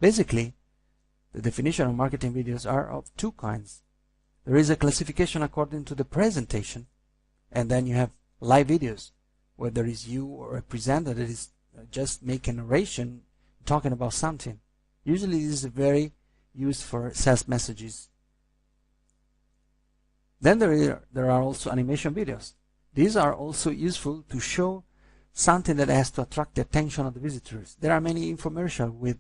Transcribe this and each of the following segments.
Basically, the definition of marketing videos are of two kinds. There is a classification according to the presentation, and then you have live videos, where there is you or a presenter that is just making narration, talking about something. Usually this is very used for sales messages. Then there are also animation videos. These are also useful to show something that has to attract the attention of the visitors. There are many infomercials with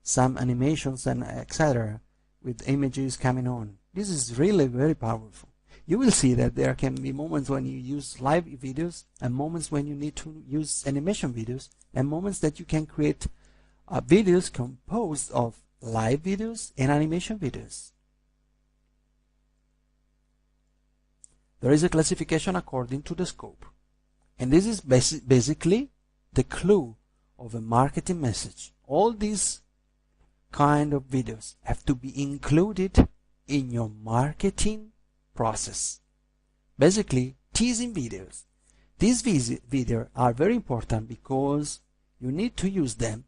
some animations and etc. with images coming on. This is really very powerful. You will see that there can be moments when you use live videos and moments when you need to use animation videos and moments that you can create videos composed of live videos and animation videos. There is a classification according to the scope. And this is basically the clue of a marketing message. All these kind of videos have to be included in your marketing process. Basically, teasing videos. These videos are very important because you need to use them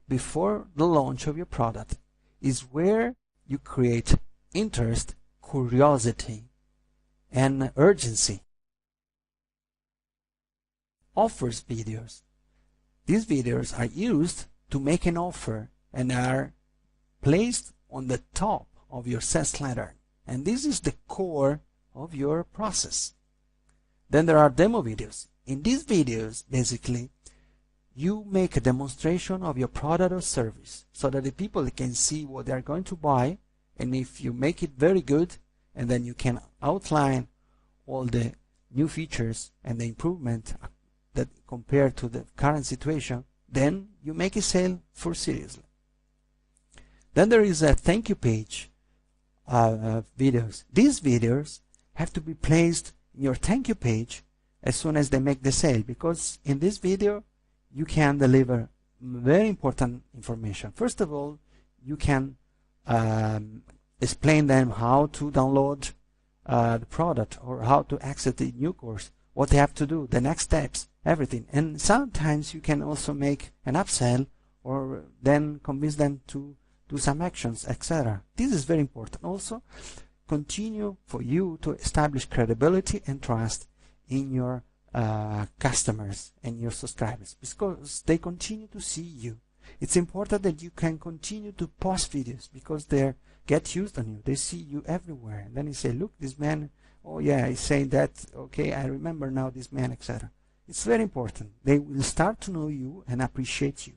before the launch of your product. Is where you create interest, curiosity, and urgency. Offers videos. These videos are used to make an offer and are placed on the top of your sales letter. And this is the core of your process. Then there are demo videos. In these videos, basically, you make a demonstration of your product or service so that the people can see what they are going to buy, and if you make it very good, and then you can outline all the new features and the improvement that compared to the current situation, then you make a sale for seriously. Then there is a thank you page videos. These videos have to be placed in your thank you page as soon as they make the sale, because in this video you can deliver very important information. First of all, you can explain them how to download the product or how to access the new course, what they have to do, the next steps, everything. And sometimes you can also make an upsell or then convince them to do some actions, etc. This is very important. Also, continue for you to establish credibility and trust in your customers and your subscribers, because they continue to see you. It's important that you can continue to post videos because they get used on you. They see you everywhere. And then you say, look, this man, oh yeah, he's saying that, okay, I remember now this man, etc. It's very important. They will start to know you and appreciate you.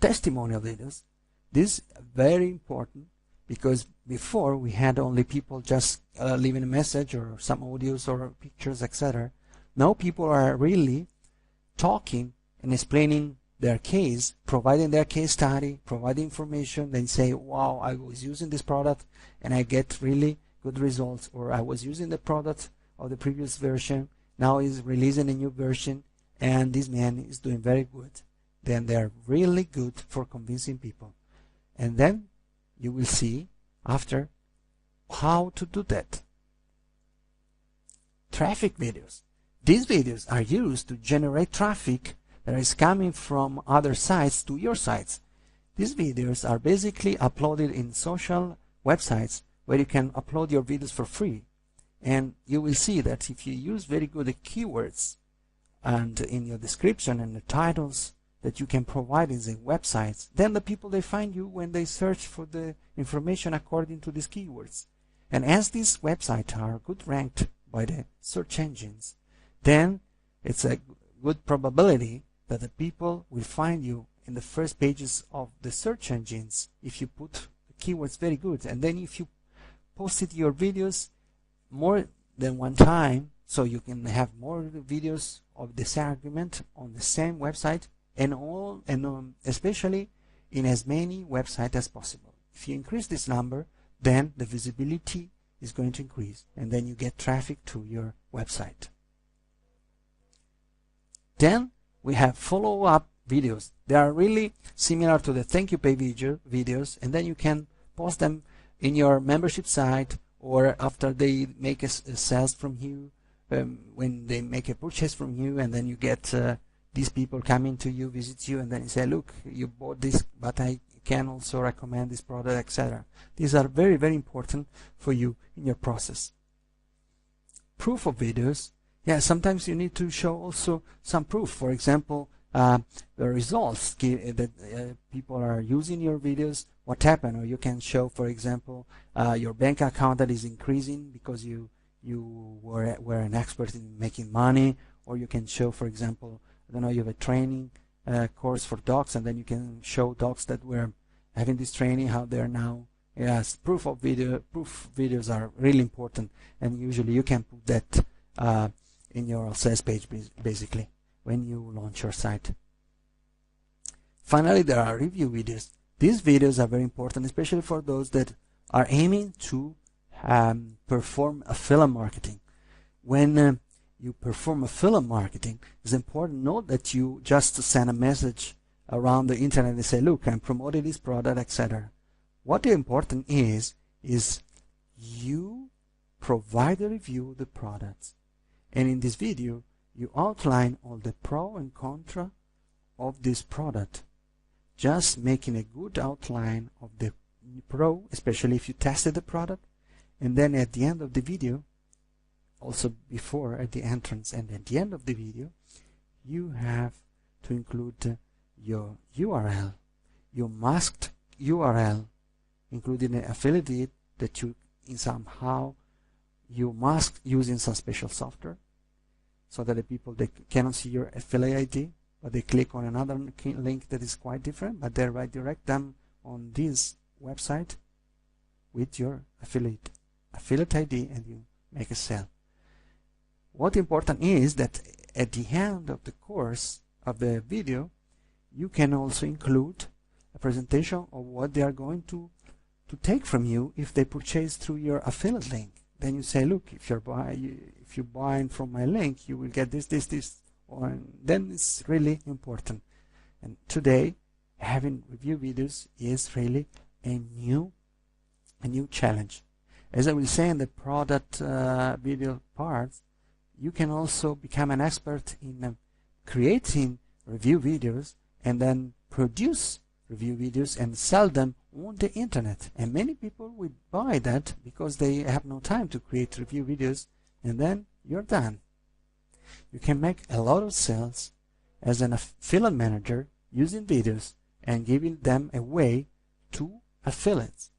Testimonial videos. This is very important because before we had only people just leaving a message or some audios or pictures, etc. Now people are really talking and explaining their case, providing their case study, providing information. They say, wow, I was using this product and I get really good results, or I was using the product of the previous version, now he's releasing a new version and this man is doing very good. Then they're really good for convincing people. And then you will see after how to do that. Traffic videos. These videos are used to generate traffic that is coming from other sites to your sites. These videos are basically uploaded in social websites where you can upload your videos for free. And you will see that if you use very good keywords and in your description and the titles that you can provide in the websites, then the people, they find you when they search for the information according to these keywords. And as these websites are good ranked by the search engines, then it's a good probability that the people will find you in the first pages of the search engines if you put the keywords very good. And then if you posted your videos more than one time, so you can have more videos of this argument on the same website, and especially in as many websites as possible. If you increase this number, then the visibility is going to increase, and then you get traffic to your website. Then we have follow-up videos. They are really similar to the thank you page videos, and then you can post them in your membership site or after they make a sales from you, when they make a purchase from you, and then you get these people coming to you, visit you, and then you say, look, you bought this, but I can also recommend this product, etc. These are very, very important for you in your process. Proof of videos. Yeah, sometimes you need to show also some proof. For example, the results that people are using your videos, what happened, or you can show, for example, your bank account that is increasing because you were an expert in making money, or you can show, for example, I don't know, you have a training course for dogs, and then you can show dogs that were having this training, how they're now. Yes, proof videos are really important, and usually you can put that in your sales page, basically, when you launch your site. Finally, there are review videos. These videos are very important, especially for those that are aiming to perform affiliate marketing. When you perform affiliate marketing, it's important not that you just send a message around the internet and say, look, I'm promoting this product, etc. What is important is you provide a review of the products. And in this video, you outline all the pro and contra of this product. Just making a good outline of the pro, especially if you tested the product. And then at the end of the video, also before, at the entrance and at the end of the video, you have to include your URL, your masked URL, including an affiliate that you somehow you mask using some special software, so that the people, they cannot see your affiliate ID, but they click on another link that is quite different, but they redirect them on this website with your affiliate ID, and you make a sale. What important is that at the end of the course of the video, you can also include a presentation of what they are going to take from you if they purchase through your affiliate link. Then you say, look, if you're buying from my link, you will get this, and then it's really important. And today, having review videos is really a new challenge. As I will say in the product video part, you can also become an expert in creating review videos and then produce review videos and sell them on the internet. And many people will buy that because they have no time to create review videos, and then you're done. You can make a lot of sales as an affiliate manager using videos and giving them away to affiliates.